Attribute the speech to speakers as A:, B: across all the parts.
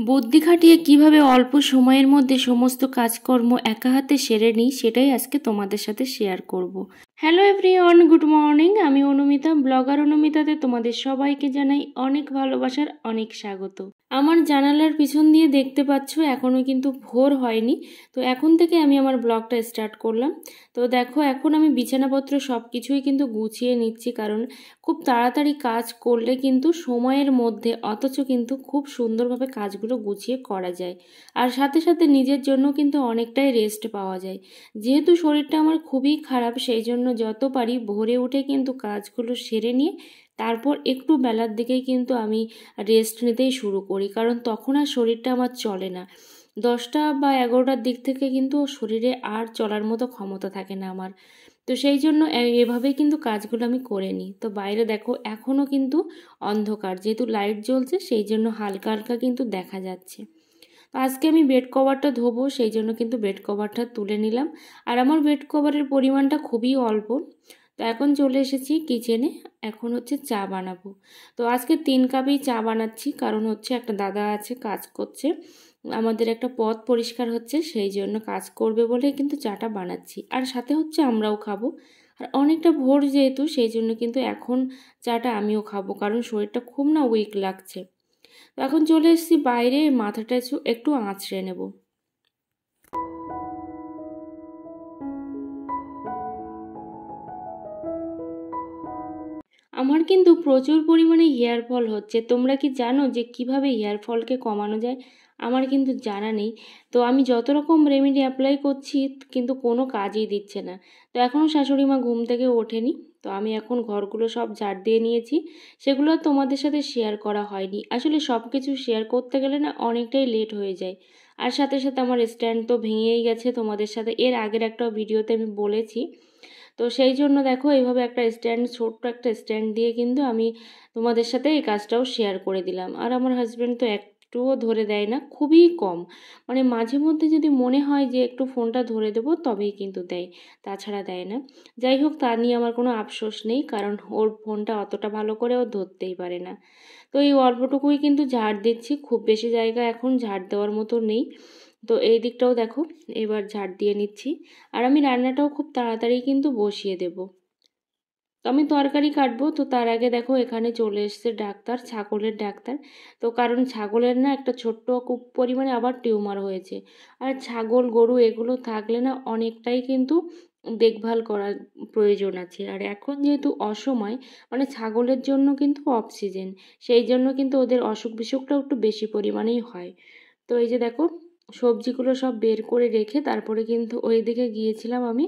A: বুদ্ধি খাটিয়ে কিভাবে অল্প সময়ের মধ্যে সমস্ত কাজকর্ম একা হাতে সেরে নিই সেটাই আজকে তোমাদের সাথে শেয়ার করব। Hello everyone, good morning. আমি অনুমিতা, ব্লগার অনুমিতাতে তোমাদের সবাইকে জানাই অনেক ভালোবাসার অনেক স্বাগত। আমার জানালার পিছন দিয়ে দেখতে পাচ্ছ এখনও কিন্তু ভোর হয়নি, তো এখন থেকে আমি আমার ব্লগটা স্টার্ট করলাম। তো দেখো, এখন আমি বিছানাপত্র সব কিছুই কিন্তু গুছিয়ে নিচ্ছি, কারণ খুব তাড়াতাড়ি কাজ করলে কিন্তু সময়ের মধ্যে অথচ কিন্তু খুব সুন্দরভাবে কাজগুলো গুছিয়ে করা যায়, আর সাথে সাথে নিজের জন্য কিন্তু অনেকটাই রেস্ট পাওয়া যায়। যেহেতু শরীরটা আমার খুবই খারাপ, সেই জন্য যত পারি ভোরে উঠে কিন্তু কাজগুলো সেরে নিয়ে তারপর একটু বেলার দিকেই কিন্তু আমি রেস্ট নিতেই শুরু করি, কারণ তখন আর শরীরটা আমার চলে না। 10টা বা 11টার দিক থেকে কিন্তু শরীরে আর চলার মতো ক্ষমতা থাকে না আমার। তো সেই জন্য এভাবেই কিন্তু কাজগুলো আমি করে নিই। তো বাইরে দেখো এখনও কিন্তু অন্ধকার, যেহেতু লাইট জ্বলছে সেই জন্য হালকা হালকা কিন্তু দেখা যাচ্ছে। তো আজকে আমি বেড কভারটা ধোবো, সেই জন্য কিন্তু বেড কভারটা তুলে নিলাম। আর আমার বেড কভারের পরিমাণটা খুবই অল্প। তো এখন চলে এসেছি কিচেনে, এখন হচ্ছে চা বানাবো। তো আজকে 3 কাপই চা বানাচ্ছি, কারণ হচ্ছে একটা দাদা আছে কাজ করছে, আমাদের একটা পথ পরিষ্কার হচ্ছে, সেই জন্য কাজ করবে বলে কিন্তু চাটা বানাচ্ছি। আর সাথে হচ্ছে আমরাও খাবো। আর অনেকটা ভোর যেহেতু, সেই জন্য কিন্তু এখন চাটা আমিও খাবো, কারণ শরীরটা খুব না উইক লাগছে। তো এখন চলে এসেছি বাইরে, মাথাটা একটু আঁচড়ে নেব। আমার কিন্তু প্রচুর পরিমাণে হেয়ার ফল হচ্ছে। তোমরা কি জানো যে কিভাবে হেয়ার ফলকে কমানো যায়? আমার কিন্তু জানা নেই। তো আমি যত রকম রেমেডি অ্যাপ্লাই করছি কিন্তু কোনো কাজই দিচ্ছে না। তো এখনও শাশুড়ি মা ঘুম থেকে ওঠেনি। তো আমি এখন ঘরগুলো সব ঝাড় দিয়ে নিয়েছি, সেগুলো আর তোমাদের সাথে শেয়ার করা হয়নি। আসলে সব কিছু শেয়ার করতে গেলে না অনেকটাই লেট হয়ে যায়। আর সাথে সাথে আমার স্ট্যান্ড তো ভেঙেই গেছে, তোমাদের সাথে এর আগের একটা ভিডিওতে আমি বলেছি। তো সেই জন্য দেখো এইভাবে একটা স্ট্যান্ড, ছোট্ট একটা স্ট্যান্ড দিয়ে কিন্তু আমি তোমাদের সাথে এই কাজটাও শেয়ার করে দিলাম। আর আমার হাজব্যান্ড তো একটুও ধরে দেয় না, খুবই কম। মানে মাঝে মধ্যে যদি মনে হয় যে একটু ফোনটা ধরে দেবো তবেই কিন্তু দেয়, তাছাড়া দেয় না। যাই হোক, তা নিয়ে আমার কোনো আফসোস নেই, কারণ ওর ফোনটা অতটা ভালো করে ও ধরতেই পারে না। তো এই অল্পটুকুই কিন্তু ঝাড় দিচ্ছি, খুব বেশি জায়গা এখন ঝাড় দেওয়ার মতো নেই। তো এই দিকটাও দেখো এবার ঝাড় দিয়ে নিচ্ছি। আর আমি রান্নাটাও খুব তাড়াতাড়ি কিন্তু বসিয়ে দেব। তো আমি তরকারি কাটবো, তো তার আগে দেখো এখানে চলে এসেছে ডাক্তার, ছাগলের ডাক্তার। তো কারণ ছাগলের না একটা ছোট্ট খুব পরিমাণে আবার টিউমার হয়েছে। আর ছাগল গরু এগুলো থাকলে না অনেকটাই কিন্তু দেখভাল করার প্রয়োজন আছে। আর এখন যেহেতু অসময়, মানে ছাগলের জন্য কিন্তু অফ সিজন, সেই জন্য কিন্তু ওদের অসুখ বিসুখটাও একটু বেশি পরিমাণেই হয়। তো এই যে দেখো সবজিগুলো সব বের করে রেখে তারপরে কিন্তু ওই দিকে গিয়েছিলাম আমি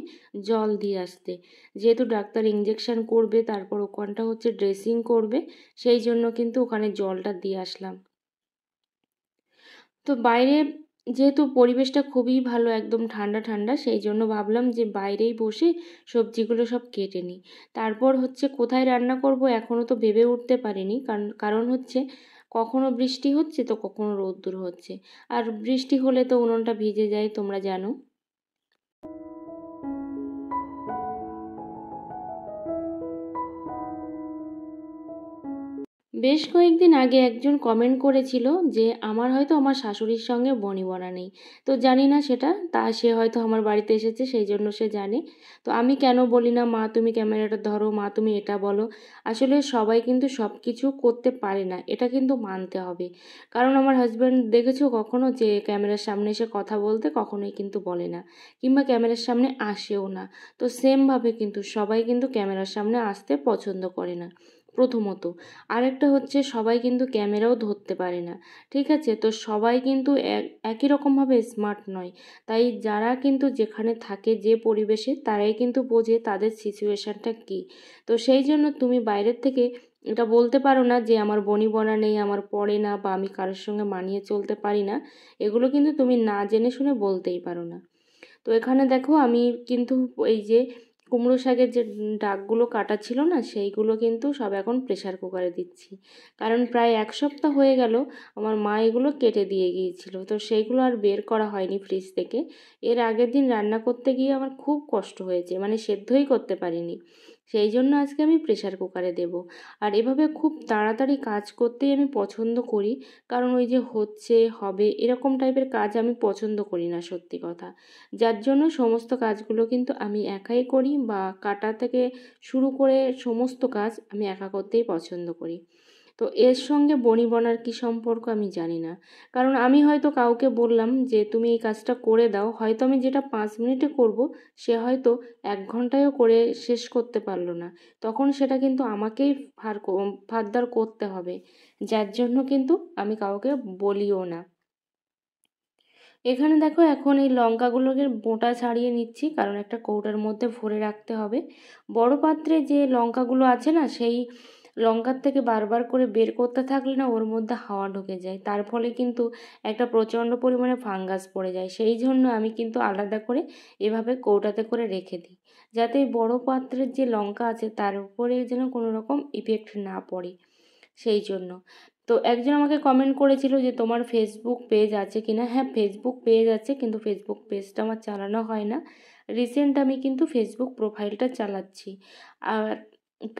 A: জল দিয়ে আসতে, যেহেতু ডাক্তার ইঞ্জেকশন করবে, তারপর ওখানটা হচ্ছে ড্রেসিং করবে, সেই জন্য কিন্তু ওখানে জলটা দিয়ে আসলাম। তো বাইরে যেহেতু পরিবেশটা খুবই ভালো, একদম ঠান্ডা ঠান্ডা, সেই জন্য ভাবলাম যে বাইরেই বসে সবজিগুলো সব কেটে নিই। তারপর হচ্ছে কোথায় রান্না করব এখনও তো ভেবে উঠতে পারিনি, কারণ হচ্ছে কখনো বৃষ্টি হচ্ছে তো কখনো রোদ্দুর হচ্ছে, আর বৃষ্টি হলে তো উনুনটা ভিজে যায়, তোমরা জানো। বেশ কয়েকদিন আগে একজন কমেন্ট করেছিল যে আমার হয়তো আমার শাশুড়ির সঙ্গে বনিবনা নেই। তো জানি না সেটা, সে হয়তো আমার বাড়িতে এসেছে সেই জন্য সে জানে। তো আমি কেন বলি না মা তুমি ক্যামেরাটা ধরো, মা তুমি এটা বলো। আসলে সবাই কিন্তু সব কিছু করতে পারে না, এটা কিন্তু মানতে হবে। কারণ আমার হাজব্যান্ড দেখেছো কখনো যে ক্যামেরার সামনে এসে কথা বলতে, কখনোই কিন্তু বলে না, কিংবা ক্যামেরার সামনে আসেও না। তো সেমভাবে কিন্তু সবাই কিন্তু ক্যামেরার সামনে আসতে পছন্দ করে না, প্রথমত। আরেকটা হচ্ছে সবাই কিন্তু ক্যামেরাও ধরতে পারে না, ঠিক আছে? তো সবাই কিন্তু একই রকমভাবে স্মার্ট নয়। তাই যারা কিন্তু যেখানে থাকে, যে পরিবেশে, তারাই কিন্তু বোঝে তাদের সিচুয়েশানটা কী। তো সেই জন্য তুমি বাইরের থেকে এটা বলতে পারো না যে আমার বনিবনা নেই, আমার পড়ে না, বা আমি কারোর সঙ্গে মানিয়ে চলতে পারি না। এগুলো কিন্তু তুমি না জেনে শুনে বলতেই পারো না। তো এখানে দেখো আমি কিন্তু এই যে কুমড়ো শাকের যে ডাগগুলো কাটা ছিল না, সেইগুলো কিন্তু সব এখন প্রেসার কুকারে দিচ্ছি। কারণ প্রায় 1 সপ্তাহ হয়ে গেল আমার মা এগুলো কেটে দিয়ে গিয়েছিল, তো সেইগুলো আর বের করা হয়নি ফ্রিজ থেকে। এর আগের দিন রান্না করতে গিয়ে আমার খুব কষ্ট হয়েছে, মানে সেদ্ধই করতে পারিনি। সেই জন্য আজকে আমি প্রেসার কুকারে দেব। আর এভাবে খুব তাড়াতাড়ি কাজ করতেই আমি পছন্দ করি, কারণ ওই যে হচ্ছে হবে এরকম টাইপের কাজ আমি পছন্দ করি না সত্যি কথা। যার জন্য সমস্ত কাজগুলো কিন্তু আমি একাই করি, বা কাটা থেকে শুরু করে সমস্ত কাজ আমি একা করতেই পছন্দ করি। তো এর সঙ্গে বনিবনার কী সম্পর্ক আমি জানি না, কারণ আমি হয়তো কাউকে বললাম যে তুমি এই কাজটা করে দাও, হয়তো আমি যেটা 5 মিনিটে করব সে হয়তো 1 ঘন্টায়ও করে শেষ করতে পারলো না, তখন সেটা কিন্তু আমাকেই ফারদার করতে হবে, যার জন্য কিন্তু আমি কাউকে বলিও না। এখানে দেখো এখন এই লঙ্কাগুলোকে বোঁটা ছাড়িয়ে নিচ্ছি, কারণ একটা কৌটার মধ্যে ভরে রাখতে হবে। বড় পাত্রে যে লঙ্কাগুলো আছে না, সেই লঙ্কার থেকে বারবার করে বের করতে থাকলে না ওর মধ্যে হাওয়া ঢুকে যায়, তার ফলে কিন্তু একটা প্রচণ্ড পরিমাণে ফাঙ্গাস পড়ে যায়। সেই জন্য আমি কিন্তু আলাদা করে এভাবে কৌটাতে করে রেখে দিই, যাতে বড় পাত্রের যে লঙ্কা আছে তার উপরে যেন কোনো রকম ইফেক্ট না পড়ে, সেই জন্য। তো একজন আমাকে কমেন্ট করেছিল যে তোমার ফেসবুক পেজ আছে কিনা। হ্যাঁ, ফেসবুক পেজ আছে, কিন্তু ফেসবুক পেজটা আমার চালানো হয় না। রিসেন্ট আমি কিন্তু ফেসবুক প্রোফাইলটা চালাচ্ছি। আর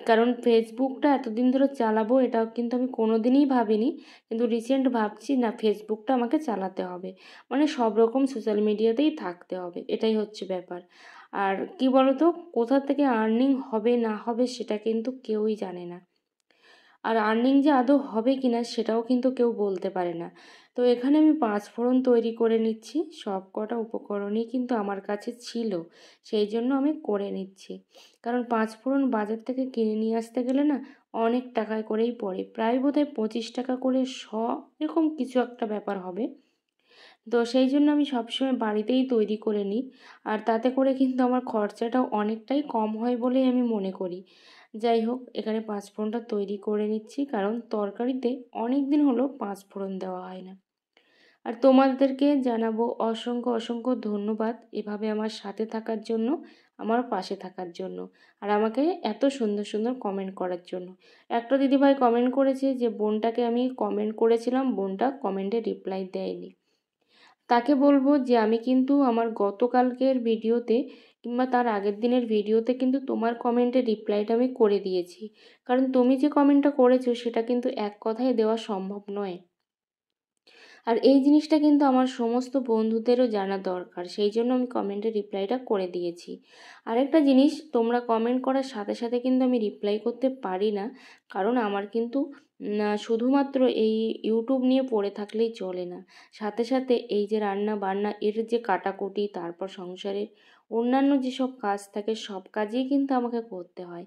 A: কারণ ফেসবুকটা এতদিন ধরে চালাবো এটা কিন্তু আমি কোনো দিনই ভাবিনি, কিন্তু রিসেন্ট ভাবছি না ফেসবুকটা আমাকে চালাতে হবে, মানে সব রকম সোশ্যাল মিডিয়াতেই থাকতে হবে, এটাই হচ্ছে ব্যাপার। আর কি বলতো, কোথা থেকে আর্নিং হবে না হবে সেটা কিন্তু কেউই জানে না, আর আর্নিং যে আদৌ হবে কি না সেটাও কিন্তু কেউ বলতে পারে না। তো এখানে আমি 5 ফোড়ন তৈরি করে নিচ্ছি, সব কটা উপকরণই কিন্তু আমার কাছে ছিল, সেই জন্য আমি করে নিচ্ছি। কারণ 5 ফোড়ন বাজার থেকে কিনে নিয়ে আসতে গেলে না অনেক টাকায় করেই পড়ে, প্রায় বোধহয় 25 টাকা করে এরকম কিছু একটা ব্যাপার হবে। তো সেই জন্য আমি সবসময় বাড়িতেই তৈরি করে নিই, আর তাতে করে কিন্তু আমার খরচাটাও অনেকটাই কম হয় বলেই আমি মনে করি। যাই হোক, এখানে 5 ফোড়নটা তৈরি করে নিচ্ছি, কারণ তরকারিতে অনেক দিন হলো 5 ফোড়ন দেওয়া হয় না। আর তোমাদেরকে জানাবো অসংখ্য অসংখ্য ধন্যবাদ এভাবে আমার সাথে থাকার জন্য, আমার পাশে থাকার জন্য, আর আমাকে এত সুন্দর সুন্দর কমেন্ট করার জন্য। একটা দিদিভাই কমেন্ট করেছে যে বোনটাকে আমি কমেন্ট করেছিলাম, বোনটা কমেন্টে রিপ্লাই দেয়নি। তাকে বলবো যে আমি কিন্তু আমার গতকালকের ভিডিওতে কিংবা তার আগের দিনের ভিডিওতে কিন্তু তোমার কমেন্টের রিপ্লাইটা আমি করে দিয়েছি, কারণ তুমি যে কমেন্টটা করেছো সেটা কিন্তু এক কথায় দেওয়া সম্ভব নয়। আর এই জিনিসটা কিন্তু আমার সমস্ত বন্ধুদেরও জানা দরকার, সেই জন্য আমি কমেন্টের রিপ্লাইটা করে দিয়েছি। আরেকটা জিনিস, তোমরা কমেন্ট করার সাথে সাথে কিন্তু আমি রিপ্লাই করতে পারি না, কারণ আমার কিন্তু শুধুমাত্র এই ইউটিউব নিয়ে পড়ে থাকলেই চলে না, সাথে সাথে এই যে রান্না বান্না এর যে কাটাকুটি, তারপর সংসারের অন্যান্য যেসব কাজ থাকে সব কাজই কিন্তু আমাকে করতে হয়।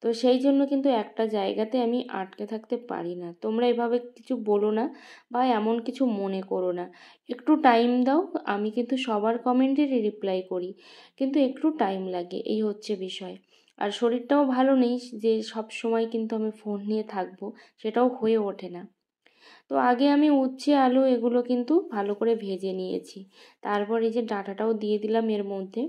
A: তো সেই জন্য কিন্তু একটা জায়গাতে আমি আটকে থাকতে পারি না। তোমরা এভাবে কিছু বলো না বা এমন কিছু মনে করো না, একটু টাইম দাও। আমি কিন্তু সবার কমেন্টেরই রিপ্লাই করি, কিন্তু একটু টাইম লাগে, এই হচ্ছে বিষয়। আর শরীরটাও ভালো নেই যে সব সময় কিন্তু আমি ফোন নিয়ে থাকবো, সেটাও হয়ে ওঠে না। তো আগে আমি উচ্ছে আলু এগুলো কিন্তু ভালো করে ভেজে নিয়েছি, তারপর এই যে ডাঁটাটাও দিয়ে দিলাম এর মধ্যে।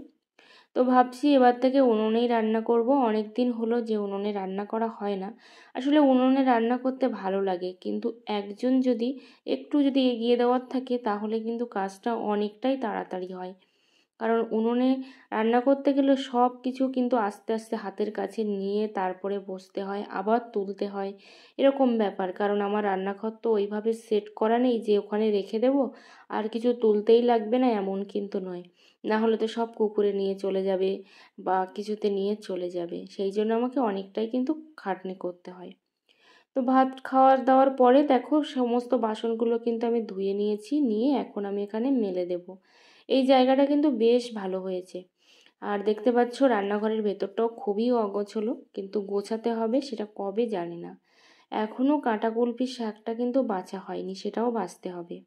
A: তো ভাবছি এবার থেকে উনুনেই রান্না করব, অনেক দিন হলো যে উনুনে রান্না করা হয় না। আসলে উনুনে রান্না করতে ভালো লাগে, কিন্তু একজন যদি একটু যদি এগিয়ে দেওয়ার থাকে তাহলে কিন্তু কাজটা অনেকটাই তাড়াতাড়ি হয়। কারণ উনুনে রান্না করতে গেলে সব কিছু কিন্তু আস্তে আস্তে হাতের কাছে নিয়ে তারপরে বসতে হয়, আবার তুলতে হয়, এরকম ব্যাপার। কারণ আমার রান্নাঘর তো ওইভাবে সেট করা নেই যে ওখানে রেখে দেবো আর কিছু তুলতেই লাগবে না, এমন কিন্তু নয়। না হলে তো সব কুকুরে নিয়ে চলে যাবে বা কিছুতে নিয়ে চলে যাবে, সেই জন্য আমাকে অনেকটাই কিন্তু খাটনি করতে হয়। তো ভাত খাওয়ার দাওয়ার পরে দেখো সমস্ত বাসনগুলো কিন্তু আমি ধুয়ে নিয়েছি, নিয়ে এখন আমি এখানে মেলে দেব। এই জায়গাটা কিন্তু বেশ ভালো হয়েছে। আর দেখতে পাচ্ছ রান্নাঘরের ভেতরটাও খুবই অগোছালো, কিন্তু গোছাতে হবে, সেটা কবে জানি না। এখনও কাঁটা কুলপির শাকটা কিন্তু বাছা হয়নি, সেটাও বাছতে হবে।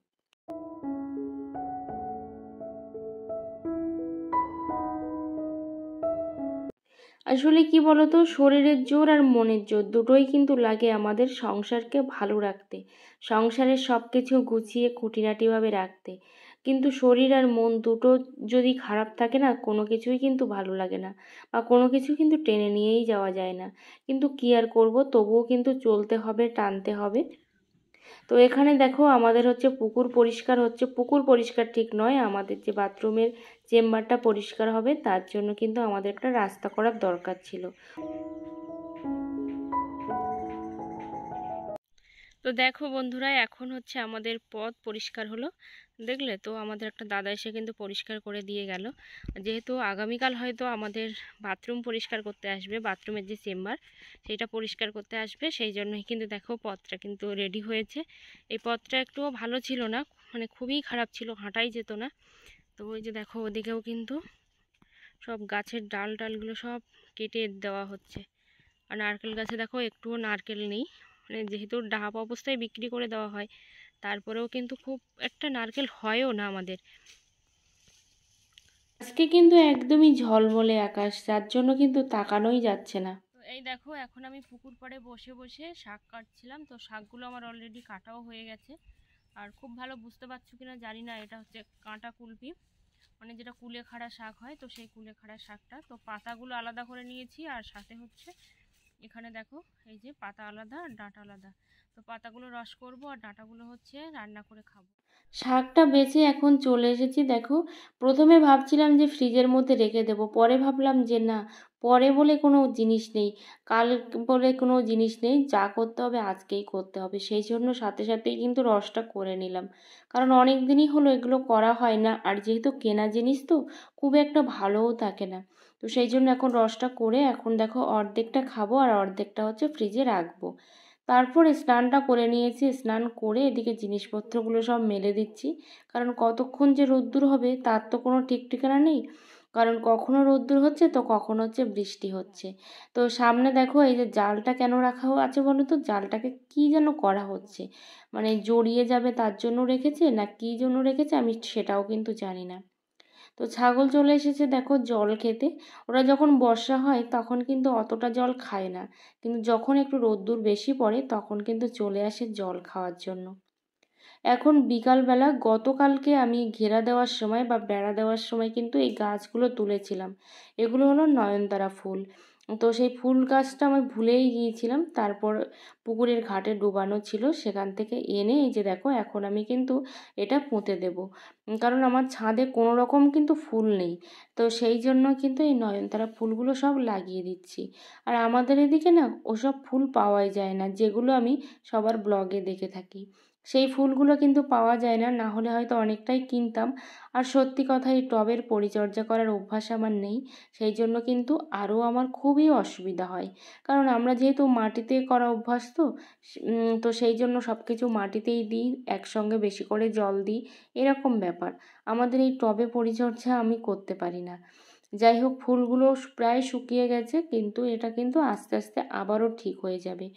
A: আসলে কি বলতো, শরীরের জোর আর মনের জোর দুটোই কিন্তু লাগে আমাদের সংসারকে ভালো রাখতে, সংসারের সব কিছু গুছিয়ে খুঁটিনাটিভাবে রাখতে। কিন্তু শরীর আর মন দুটো যদি খারাপ থাকে না, কোনো কিছুই কিন্তু ভালো লাগে না, বা কোনো কিছু কিন্তু টেনে নিয়েই যাওয়া যায় না। কিন্তু কি আর করব, তবুও কিন্তু চলতে হবে, টানতে হবে। তো এখানে দেখো আমাদের হচ্ছে পুকুর পরিষ্কার হচ্ছে, পুকুর পরিষ্কার ঠিক নয়, আমাদের যে বাথরুমের চেম্বারটা পরিষ্কার হবে তার জন্য কিন্তু আমাদের একটা রাস্তা করার দরকার ছিল। তো দেখো বন্ধুরা, এখন হচ্ছে আমাদের পথ পরিষ্কার হলো, দেখলে তো আমাদের একটা দাদা এসে কিন্তু পরিষ্কার করে দিয়ে গেল। যেহেতু আগামীকাল হয়তো আমাদের বাথরুম পরিষ্কার করতে আসবে, বাথরুমের যে চেম্বার সেইটা পরিষ্কার করতে আসবে, সেই জন্যই কিন্তু দেখো পথটা কিন্তু রেডি হয়েছে। এই পথটা একটুও ভালো ছিল না, মানে খুবই খারাপ ছিল, হাঁটাই যেত না। তো ওই যে দেখো ওদিকেও কিন্তু সব গাছের ডাল টালগুলো সব কেটে দেওয়া হচ্ছে। আর নারকেল গাছে দেখো একটুও নারকেল নেই, মানে যেহেতু ডাব অবস্থায় বিক্রি করে দেওয়া হয়, তারপরেও কিন্তু খুব একটা নারকেল হয়ও না আমাদের। আজকে কিন্তু একদমই ঝলমলে আকাশ, যার জন্য কিন্তু তাকানোই যাচ্ছে না। তো এই দেখো এখন আমি পুকুর পাড়ে বসে বসে শাক কাটছিলাম, তো শাকগুলো আমার অলরেডি কাটাও হয়ে গেছে। আর খুব ভালো বুঝতে পারছো কিনা জানি না, এটা হচ্ছে কাঁটা কুলপি, মানে যেটা কুলেখাড়া শাক হয়, তো সেই কুলেখাড়া শাকটা। তো পাতাগুলো আলাদা করে নিয়েছি, আর সাথে হচ্ছে এখানে দেখো এই যে পাতা আলাদা আর ডাঁটা আলাদা। তো পাতাগুলো রস করব আর ডাঁটাগুলো হচ্ছে রান্না করে খাবো। শাকটা বেছে এখন চলে এসেছি। দেখো প্রথমে ভাবছিলাম যে ফ্রিজের মধ্যে রেখে দেবো, পরে ভাবলাম যে না, পরে বলে কোনো জিনিস নেই, কাল বলে কোনো জিনিস নেই, যা করতে হবে আজকেই করতে হবে। সেই জন্য সাথে সাথেই কিন্তু রসটা করে নিলাম, কারণ অনেক দিনই হলো এগুলো করা হয় না, আর যেহেতু কেনা জিনিস তো খুব একটা ভালোও থাকে না। তো সেই জন্য এখন রসটা করে এখন দেখো অর্ধেকটা খাবো আর অর্ধেকটা হচ্ছে ফ্রিজে রাখবো। তারপরে স্নানটা করে নিয়েছি, স্নান করে এদিকে জিনিসপত্রগুলো সব মেলে দিচ্ছি, কারণ কতক্ষণ যে রোদ্দুর হবে তার তো কোনো ঠিক ঠিকানা নেই, কারণ কখনো রোদ্দুর হচ্ছে তো কখনো হচ্ছে বৃষ্টি হচ্ছে। তো সামনে দেখো এই যে জালটা কেন রাখা আছে বলো তো, জালটাকে কি যেন করা হচ্ছে, মানে জড়িয়ে যাবে তার জন্য রেখেছে না কি জন্য রেখেছে আমি সেটাও কিন্তু জানি না। তো ছাগল চলে এসেছে দেখো জল খেতে। ওরা যখন বর্ষা হয় তখন কিন্তু অতটা জল খায় না, কিন্তু যখন একটু রোদ্দুর বেশি পড়ে তখন কিন্তু চলে আসে জল খাওয়ার জন্য। এখন বিকালবেলা, গতকালকে আমি ঘেরা দেওয়ার সময় বা বেড়া দেওয়ার সময় কিন্তু এই গাছগুলো তুলেছিলাম। এগুলো হলো নয়নতারা ফুল। তো সেই ফুল গাছটা আমি ভুলেই গিয়েছিলাম, তারপর পুকুরের ঘাটে ডোবানো ছিল, সেখান থেকে এনে এই যে দেখো এখন আমি কিন্তু এটা পুঁতে দেব, কারণ আমার ছাদে কোনো রকম কিন্তু ফুল নেই। তো সেই জন্য কিন্তু এই নয়নতারা ফুলগুলো সব লাগিয়ে দিচ্ছি। আর আমাদের এদিকে না ওসব ফুল পাওয়াই যায় না, যেগুলো আমি সবার ব্লগে দেখে থাকি। সেই ফুলগুলো কিন্তু পাওয়া যায় না, না হলে হয়তো অনেকটাই কিনতাম। আর সত্যি কথা এই টবের পরিচর্যা করার অভ্যাস আমার নেই, সেই জন্য কিন্তু আরও আমার খুবই অসুবিধা হয়, কারণ আমরা যেহেতু মাটিতে করা অভ্যাস তো তো সেই জন্য সব কিছু মাটিতেই দিই, একসঙ্গে বেশি করে জল দিই, এরকম ব্যাপার। আমাদের এই টবে পরিচর্যা আমি করতে পারি না। যাই হোক, ফুলগুলো প্রায় শুকিয়ে গেছে, কিন্তু এটা কিন্তু আস্তে আস্তে আবারও ঠিক হয়ে যাবে।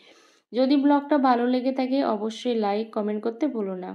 A: যদি ব্লগটা ভালো লেগে থাকে অবশ্যই লাইক কমেন্ট করতে ভুলো না।